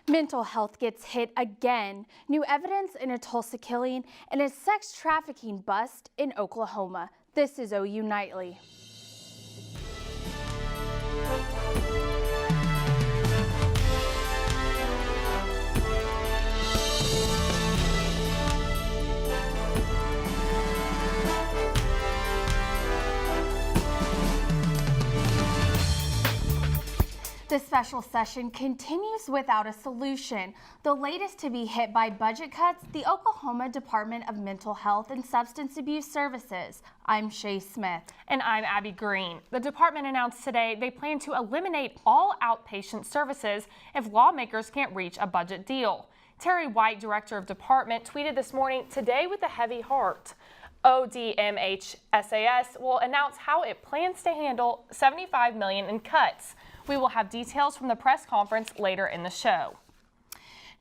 Mental health gets hit again. New evidence in a Tulsa killing and a sex trafficking bust in Oklahoma. This is OU Nightly. The special session continues without a solution. The latest to be hit by budget cuts, the Oklahoma Department of Mental Health and Substance Abuse Services. I'm Shea Smith. And I'm Abby Green. The department announced today they plan to eliminate all outpatient services if lawmakers can't reach a budget deal. Terry White, director of department, tweeted this morning, "Today with a heavy heart." ODMHSAS will announce how it plans to handle $75 million in cuts. We will have details from the press conference later in the show.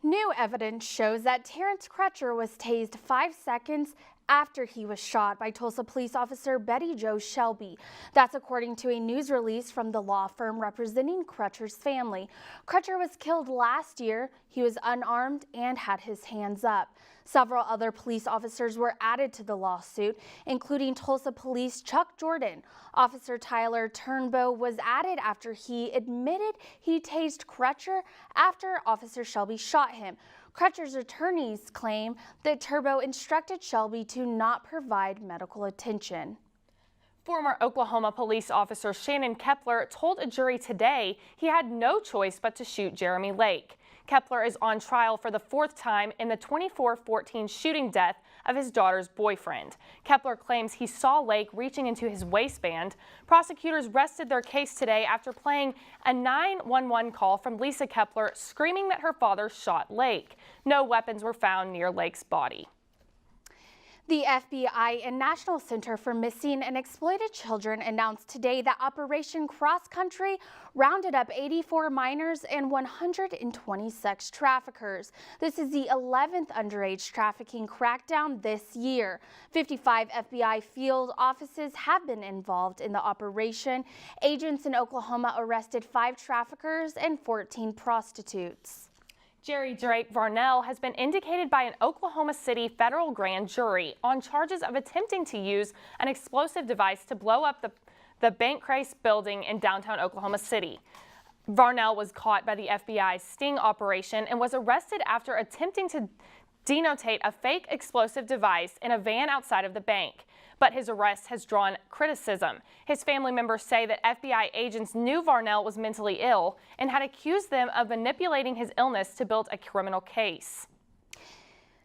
New evidence shows that Terrence Crutcher was tased 5 seconds after he was shot by Tulsa police officer Betty Jo Shelby. That's according to a news release from the law firm representing Crutcher's family. Crutcher was killed last year. He was unarmed and had his hands up. Several other police officers were added to the lawsuit, including Tulsa Police Chuck Jordan. Officer Tyler Turnbow was added after he admitted he tased Crutcher after Officer Shelby shot him. Crutcher's attorneys claim that Turnbow instructed Shelby to not provide medical attention. Former Oklahoma police officer Shannon Kepler told a jury today he had no choice but to shoot Jeremy Lake. Kepler is on trial for the 4th time in the 24-14 shooting death of his daughter's boyfriend. Kepler claims he saw Lake reaching into his waistband. Prosecutors rested their case today after playing a 911 call from Lisa Kepler screaming that her father shot Lake. No weapons were found near Lake's body. The FBI and National Center for Missing and Exploited Children announced today that Operation Cross Country rounded up 84 minors and 120 sex traffickers. This is the 11th underage trafficking crackdown this year. 55 FBI field offices have been involved in the operation. Agents in Oklahoma arrested 5 traffickers and 14 prostitutes. Jerry Drake Varnell has been indicated by an Oklahoma City federal grand jury on charges of attempting to use an explosive device to blow up the Bankrate building in downtown Oklahoma City. Varnell was caught by the FBI's sting operation and was arrested after attempting to denotate a fake explosive device in a van outside of the bank. But his arrest has drawn criticism. His family members say that FBI agents knew Varnell was mentally ill and had accused them of manipulating his illness to build a criminal case.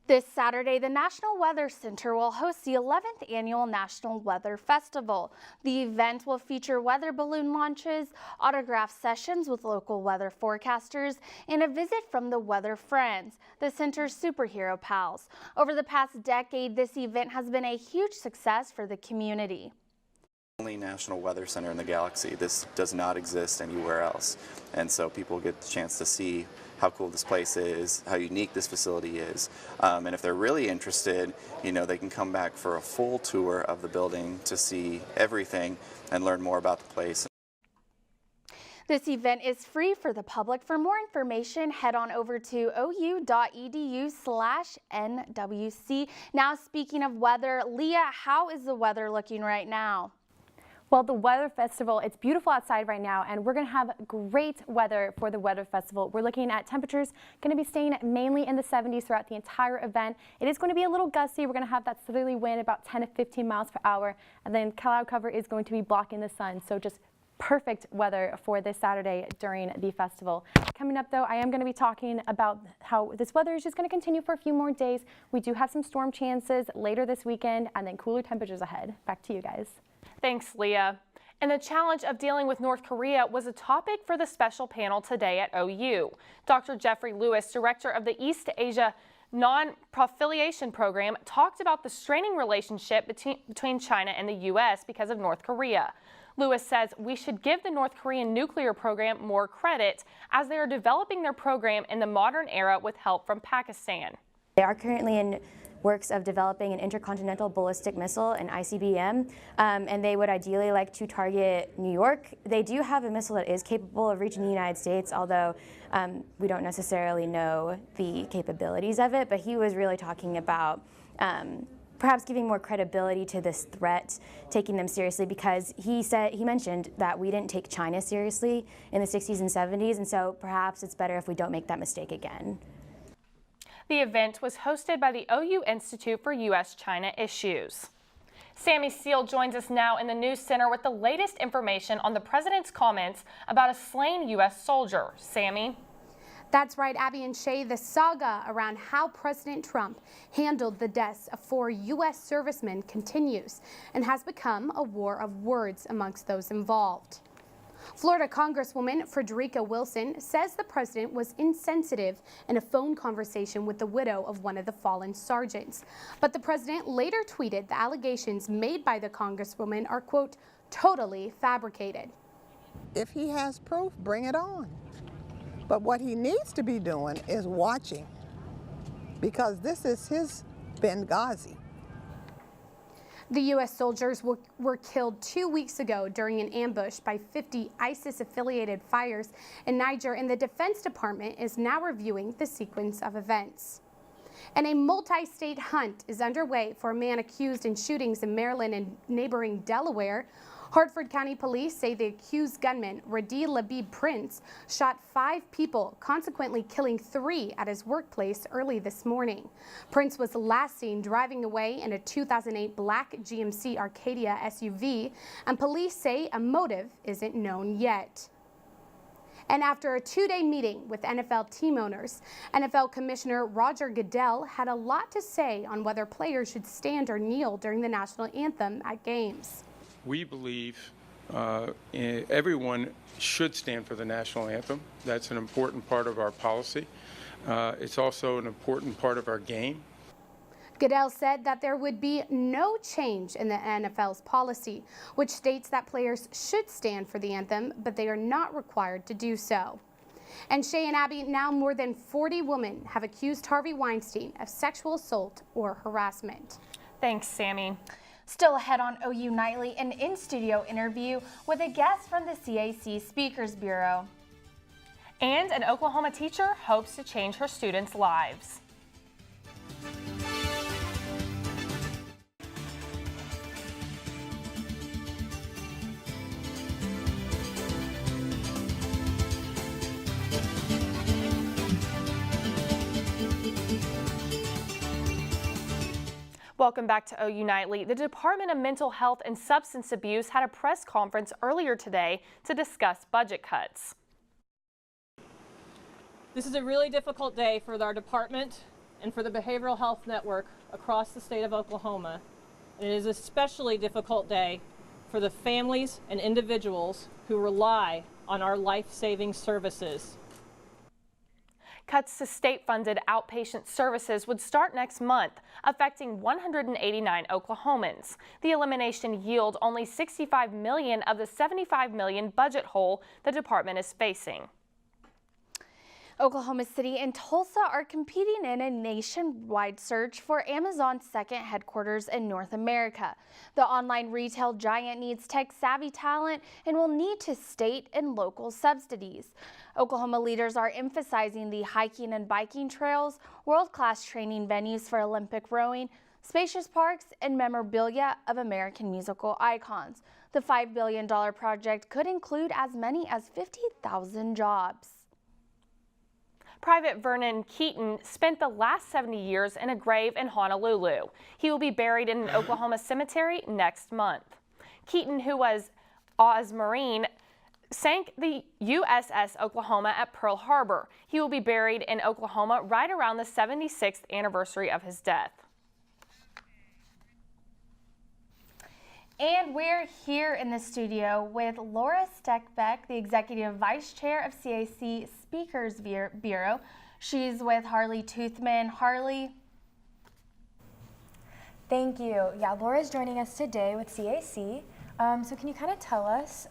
This Saturday, the National Weather Center will host the 11th Annual National Weather Festival. The event will feature weather balloon launches, autograph sessions with local weather forecasters, and a visit from the Weather Friends, the center's superhero pals. Over the past decade, this event has been a huge success for the community. Only National Weather Center in the galaxy. This does not exist anywhere else. And so people get the chance to see how cool this place is, how unique this facility is. And if they're really interested, they can come back for a full tour of the building to see everything and learn more about the place. This event is free for the public. For more information, head on over to ou.edu/NWC. Now, speaking of weather, Leah, how is the weather looking right now? Well, the Weather Festival, it's beautiful outside right now, and we're going to have great weather for the Weather Festival. We're looking at temperatures going to be staying mainly in the 70s throughout the entire event. It is going to be a little gusty. We're going to have that southerly wind about 10 to 15 miles per hour, and then cloud cover is going to be blocking the sun, so just perfect weather for this Saturday during the festival. Coming up, though, I am going to be talking about how this weather is just going to continue for a few more days. We do have some storm chances later this weekend, and then cooler temperatures ahead. Back to you guys. Thanks, Leah. And the challenge of dealing with North Korea was a topic for the special panel today at OU. Dr. Jeffrey Lewis, director of the East Asia Non-Proliferation Program, talked about the straining relationship between China and the U.S. because of North Korea. Lewis says we should give the North Korean nuclear program more credit as they are developing their program in the modern era with help from Pakistan. They are currently in works of developing an intercontinental ballistic missile, an ICBM, and they would ideally like to target New York. They do have a missile that is capable of reaching the United States, although we don't necessarily know the capabilities of it, but he was really talking about perhaps giving more credibility to this threat, taking them seriously, because he mentioned that we didn't take China seriously in the 60s and 70s, and so perhaps it's better if we don't make that mistake again. The event was hosted by the OU Institute for U.S.-China Issues. Sammi Steele joins us now in the News Center with the latest information on the president's comments about a slain U.S. soldier. Sammi? That's right, Abby and Shea. The saga around how President Trump handled the deaths of 4 U.S. servicemen continues and has become a war of words amongst those involved. Florida Congresswoman Frederica Wilson says the president was insensitive in a phone conversation with the widow of one of the fallen sergeants. But the president later tweeted the allegations made by the Congresswoman are, quote, totally fabricated. If he has proof, bring it on. But what he needs to be doing is watching, because this is his Benghazi. The U.S. soldiers were killed 2 weeks ago during an ambush by 50 ISIS-affiliated fighters in Niger, and the Defense Department is now reviewing the sequence of events. And a multi-state hunt is underway for a man accused in shootings in Maryland and neighboring Delaware. Hartford County Police say the accused gunman, Radi Labib Prince, shot 5 people, consequently killing 3 at his workplace early this morning. Prince was last seen driving away in a 2008 black GMC Arcadia SUV, and police say a motive isn't known yet. And after a 2-day meeting with NFL team owners, NFL Commissioner Roger Goodell had a lot to say on whether players should stand or kneel during the national anthem at games. We believe everyone should stand for the national anthem. That's an important part of our policy. It's also an important part of our game. Goodell said that there would be no change in the NFL's policy, which states that players should stand for the anthem, but they are not required to do so. And Shea and Abby, now more than 40 women have accused Harvey Weinstein of sexual assault or harassment. Thanks, Sammi. Still ahead on OU Nightly, an in-studio interview with a guest from the CAC Speakers Bureau. And an Oklahoma teacher hopes to change her students' lives. Welcome back to OU Nightly. The Department of Mental Health and Substance Abuse had a press conference earlier today to discuss budget cuts. This is a really difficult day for our department and for the behavioral health network across the state of Oklahoma. And it is an especially difficult day for the families and individuals who rely on our life-saving services. Cuts to state-funded outpatient services would start next month, affecting 189 Oklahomans. The elimination yield only $65 million of the $75 million budget hole the department is facing. Oklahoma City and Tulsa are competing in a nationwide search for Amazon's second headquarters in North America. The online retail giant needs tech-savvy talent and will need to state and local subsidies. Oklahoma leaders are emphasizing the hiking and biking trails, world-class training venues for Olympic rowing, spacious parks, and memorabilia of American musical icons. The $5 billion project could include as many as 50,000 jobs. Private Vernon Keaton spent the last 70 years in a grave in Honolulu. He will be buried in an Oklahoma cemetery next month. Keaton, who was Oz Marine, sank the USS Oklahoma at Pearl Harbor. He will be buried in Oklahoma right around the 76th anniversary of his death. And we're here in the studio with Laura Steckbeck, the Executive Vice Chair of CAC Speakers Bureau. She's with Harlee Toothman. Harlee. Thank you. Yeah, Laura's joining us today with CAC. So can you kind of tell us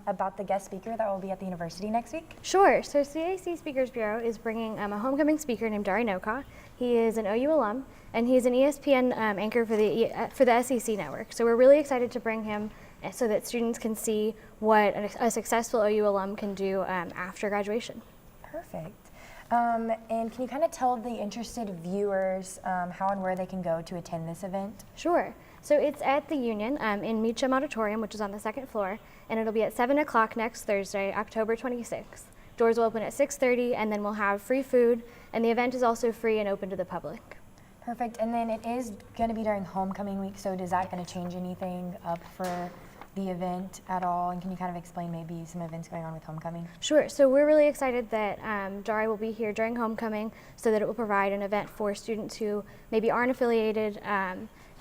about the guest speaker that will be at the university next week? Sure. So CAC Speakers Bureau is bringing a homecoming speaker named Dari Noka. He is an OU alum, and he's an ESPN anchor for the SEC network. So we're really excited to bring him so that students can see what a successful OU alum can do after graduation. Perfect. And can you kind of tell the interested viewers how and where they can go to attend this event? Sure. So it's at the Union in Meacham Auditorium, which is on the second floor, and it'll be at 7 o'clock next Thursday, October 26th. Doors will open at 6:30, and then we'll have free food, and the event is also free and open to the public. Perfect. And then it is going to be during homecoming week, so is that going to change anything up for the event at all? And can you kind of explain maybe some events going on with homecoming? Sure. So we're really excited that Dari will be here during homecoming so that it will provide an event for students who maybe aren't affiliated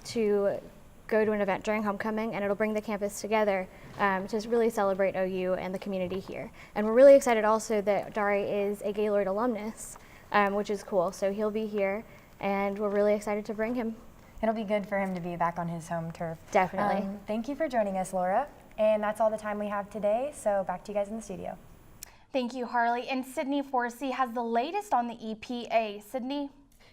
to go to an event during homecoming, and it'll bring the campus together to really celebrate OU and the community here. And we're really excited also that Dari is a Gaylord alumnus, which is cool. So he'll be here, and we're really excited to bring him. It'll be good for him to be back on his home turf. Definitely. Thank you for joining us, Laura. And that's all the time we have today, so back to you guys in the studio. Thank you, Harlee. And Sydney Forsee has the latest on the EPA. Sydney?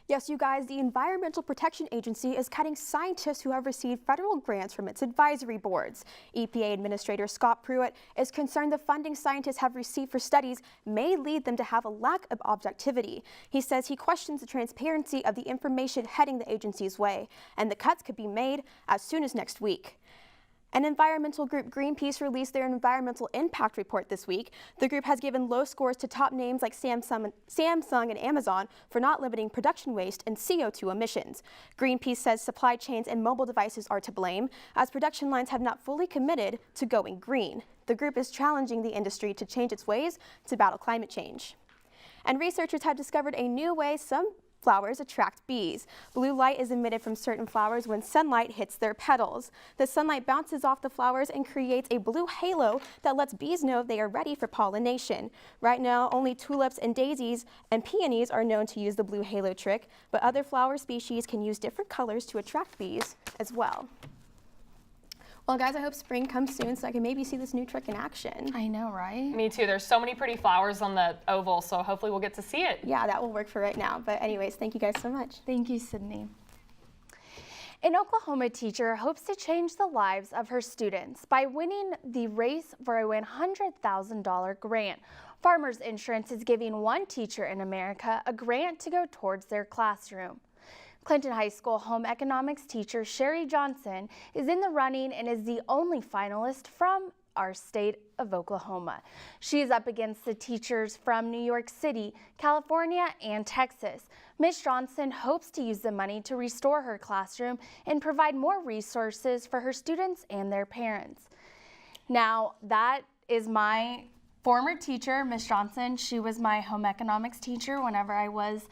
Yes, you guys, the Environmental Protection Agency is cutting scientists who have received federal grants from its advisory boards. EPA Administrator Scott Pruitt is concerned the funding scientists have received for studies may lead them to have a lack of objectivity. He says he questions the transparency of the information heading the agency's way, and the cuts could be made as soon as next week. An environmental group, Greenpeace, released their environmental impact report this week. The group has given low scores to top names like Samsung and Amazon for not limiting production waste and CO2 emissions. Greenpeace says supply chains and mobile devices are to blame, as production lines have not fully committed to going green. The group is challenging the industry to change its ways to battle climate change. And researchers have discovered a new way some flowers attract bees. Blue light is emitted from certain flowers when sunlight hits their petals. The sunlight bounces off the flowers and creates a blue halo that lets bees know they are ready for pollination. Right now, only tulips and daisies and peonies are known to use the blue halo trick, but other flower species can use different colors to attract bees as well. Well, guys, I hope spring comes soon so I can maybe see this new trick in action. I know, right? Me too. There's so many pretty flowers on the oval, so hopefully we'll get to see it. Yeah, that will work for right now. But anyways, thank you guys so much. Thank you, Sydney. An Oklahoma teacher hopes to change the lives of her students by winning the race for a $100,000 grant. Farmers Insurance is giving one teacher in America a grant to go towards their classroom. Clinton High School home economics teacher Shea Johnson is in the running and is the only finalist from our state of Oklahoma. She is up against the teachers from New York City, California, and Texas. Ms. Johnson hopes to use the money to restore her classroom and provide more resources for her students and their parents. Now, that is my former teacher, Ms. Johnson. She was my home economics teacher whenever I was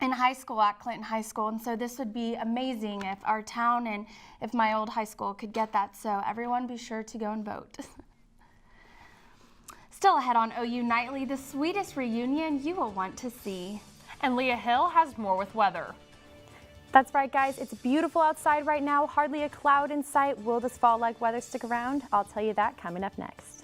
in high school at Clinton High School, and so this would be amazing if our town and if my old high school could get that, so everyone be sure to go and vote. Still ahead on OU Nightly, the sweetest reunion you will want to see. And Leah Hill has more with weather. That's right, guys. It's beautiful outside right now. Hardly a cloud in sight. Will this fall-like weather stick around? I'll tell you that coming up next.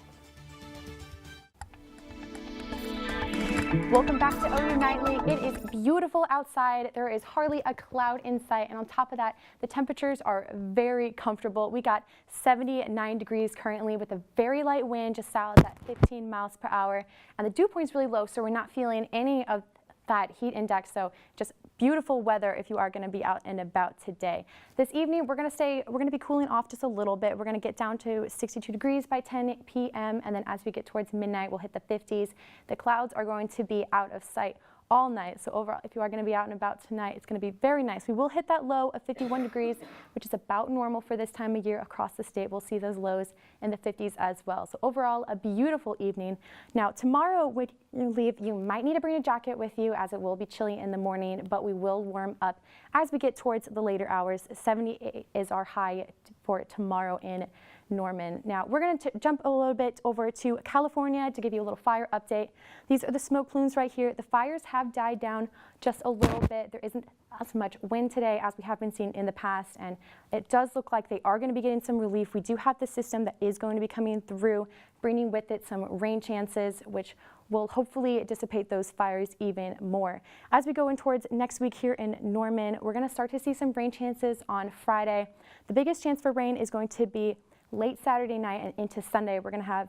Welcome back to OU Nightly. It is beautiful outside. There is hardly a cloud in sight, and on top of that, the temperatures are very comfortable. We got 79 degrees currently with a very light wind, just south at 15 miles per hour, and the dew point is really low, so we're not feeling any of that heat index, so just beautiful weather if you are going to be out and about today. This evening we're going to be cooling off just a little bit. We're going to get down to 62 degrees by 10 p.m. and then as we get towards midnight we'll hit the 50s. The clouds are going to be out of sight all night. So overall, if you are going to be out and about tonight, it's going to be very nice. We will hit that low of 51 degrees, which is about normal for this time of year across the state. We'll see those lows in the 50s as well. So overall, a beautiful evening. Now, tomorrow when you leave, you might need to bring a jacket with you as it will be chilly in the morning, but we will warm up as we get towards the later hours. 78 is our high for tomorrow in Norman. Now, we're going to jump a little bit over to California to give you a little fire update. These are the smoke plumes right here. The fires have died down just a little bit. There isn't as much wind today as we have been seeing in the past, and it does look like they are going to be getting some relief. We do have the system that is going to be coming through, bringing with it some rain chances, which will hopefully dissipate those fires even more. As we go in towards next week here in Norman, we're going to start to see some rain chances on Friday. The biggest chance for rain is going to be late Saturday night and into Sunday. We're going to have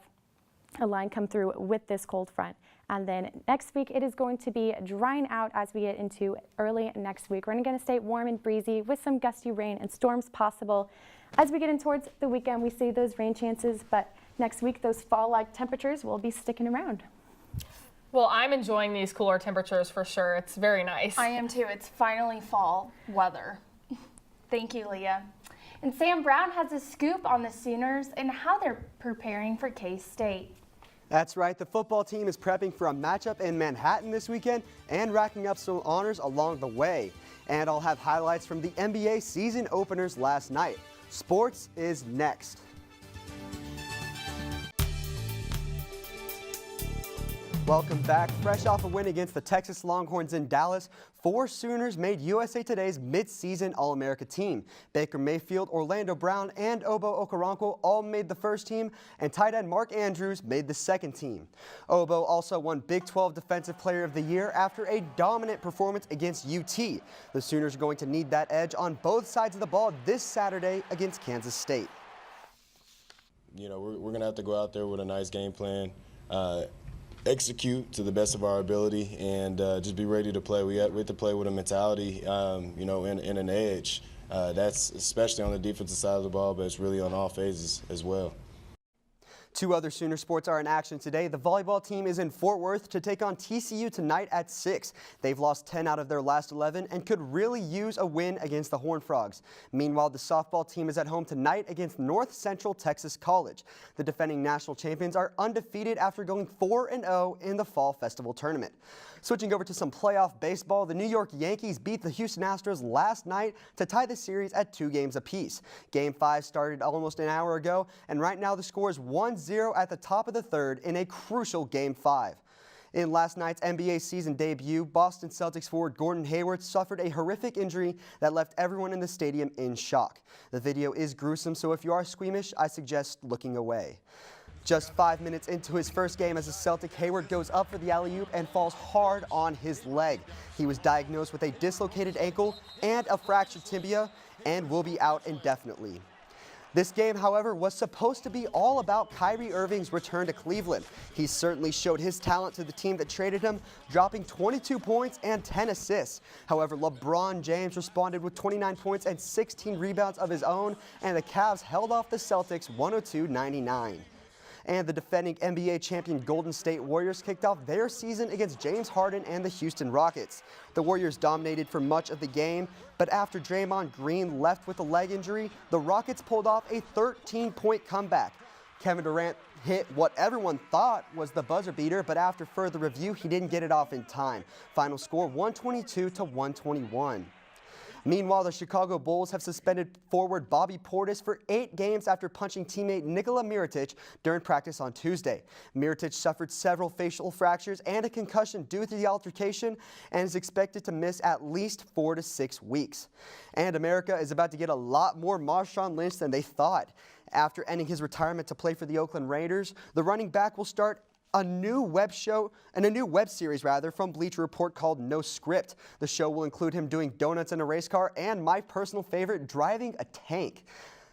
a line come through with this cold front. And then next week, it is going to be drying out as we get into early next week. We're going to stay warm and breezy with some gusty rain and storms possible. As we get in towards the weekend, we see those rain chances, but next week, those fall-like temperatures will be sticking around. Well, I'm enjoying these cooler temperatures for sure. It's very nice. I am too. It's finally fall weather. Thank you, Leah. And Sam Brown has a scoop on the Sooners and how they're preparing for K-State. That's right. The football team is prepping for a matchup in Manhattan this weekend and racking up some honors along the way. And I'll have highlights from the NBA season openers last night. Sports is next. Welcome back. Fresh off a win against the Texas Longhorns in Dallas, 4 Sooners made USA Today's mid-season All-America team. Baker Mayfield, Orlando Brown, and Obo Okoronkwo all made the first team, and tight end Mark Andrews made the second team. Obo also won Big 12 Defensive Player of the Year after a dominant performance against UT. The Sooners are going to need that edge on both sides of the ball this Saturday against Kansas State. You know, we're going to have to go out there with a nice game plan. Execute to the best of our ability and just be ready to play. We have to play with a mentality, you know, and an edge. That's especially on the defensive side of the ball, but it's really on all phases as well. 2 other Sooner sports are in action today. The volleyball team is in Fort Worth to take on TCU tonight at 6. They've lost 10 out of their last 11 and could really use a win against the Horned Frogs. Meanwhile, the softball team is at home tonight against North Central Texas College. The defending national champions are undefeated after going 4-0 in the Fall Festival Tournament. Switching over to some playoff baseball, the New York Yankees beat the Houston Astros last night to tie the series at 2 games apiece. Game 5 started almost an hour ago, and right now the score is 1-0 at the top of the third in a crucial Game 5. In last night's NBA season debut, Boston Celtics forward Gordon Hayward suffered a horrific injury that left everyone in the stadium in shock. The video is gruesome, so if you are squeamish, I suggest looking away. Just 5 minutes into his first game as a Celtic, Hayward goes up for the alley-oop and falls hard on his leg. He was diagnosed with a dislocated ankle and a fractured tibia and will be out indefinitely. This game, however, was supposed to be all about Kyrie Irving's return to Cleveland. He certainly showed his talent to the team that traded him, dropping 22 points and 10 assists. However, LeBron James responded with 29 points and 16 rebounds of his own, and the Cavs held off the Celtics 102-99. And the defending NBA champion Golden State Warriors kicked off their season against James Harden and the Houston Rockets. The Warriors dominated for much of the game, but after Draymond Green left with a leg injury, the Rockets pulled off a 13-point comeback. Kevin Durant hit what everyone thought was the buzzer beater, but after further review, he didn't get it off in time. Final score 122-121. Meanwhile, the Chicago Bulls have suspended forward Bobby Portis for 8 games after punching teammate Nikola Mirotic during practice on Tuesday. Mirotic suffered several facial fractures and a concussion due to the altercation and is expected to miss at least 4 to 6 weeks. And America is about to get a lot more Marshawn Lynch than they thought. After ending his retirement to play for the Oakland Raiders, the running back will start a new web series from Bleacher Report called No Script. The show will include him doing donuts in a race car and my personal favorite, driving a tank.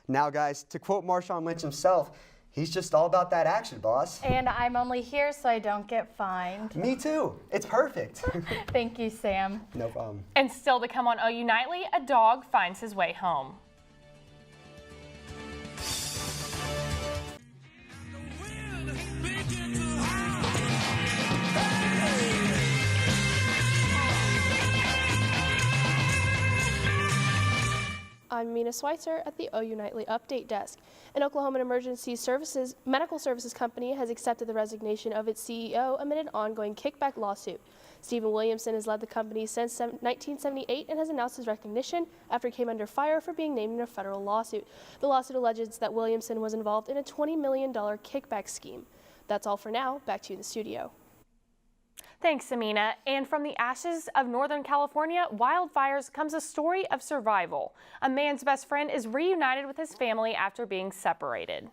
Now, guys, to quote Marshawn Lynch himself, he's just all about that action, boss. And I'm only here so I don't get fined. Me too. It's perfect. Thank you, Sam. No problem. And still to come on OU Nightly, a dog finds his way home. I'm Amina Switzer at the OU Nightly Update Desk. An Oklahoma Emergency Services Medical Services Company has accepted the resignation of its CEO amid an ongoing kickback lawsuit. Stephen Williamson has led the company since 1978 and has announced his recognition after he came under fire for being named in a federal lawsuit. The lawsuit alleges that Williamson was involved in a $20 million kickback scheme. That's all for now. Back to you in the studio. Thanks, Amina. And from the ashes of Northern California wildfires comes a story of survival. A man's best friend is reunited with his family after being separated.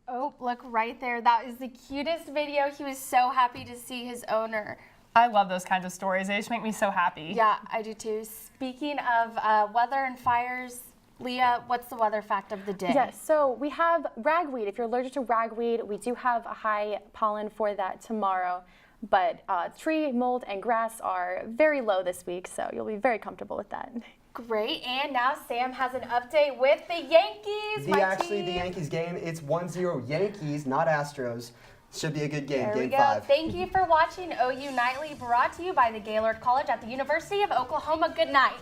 Oh, look right there. That is the cutest video. He was so happy to see his owner. I love those kinds of stories. They just make me so happy. Yeah, I do too. Speaking of weather and fires, Leah, what's the weather fact of the day? Yes, so we have ragweed. If you're allergic to ragweed, we do have a high pollen for that tomorrow. But tree, mold, and grass are very low this week, so you'll be very comfortable with that. Great, and now Sam has an update with the Yankees. The Yankees game, it's 1-0 Yankees, not Astros. Should be a good game, There we game go. 5. Thank you for watching OU Nightly, brought to you by the Gaylord College at the University of Oklahoma. Good night.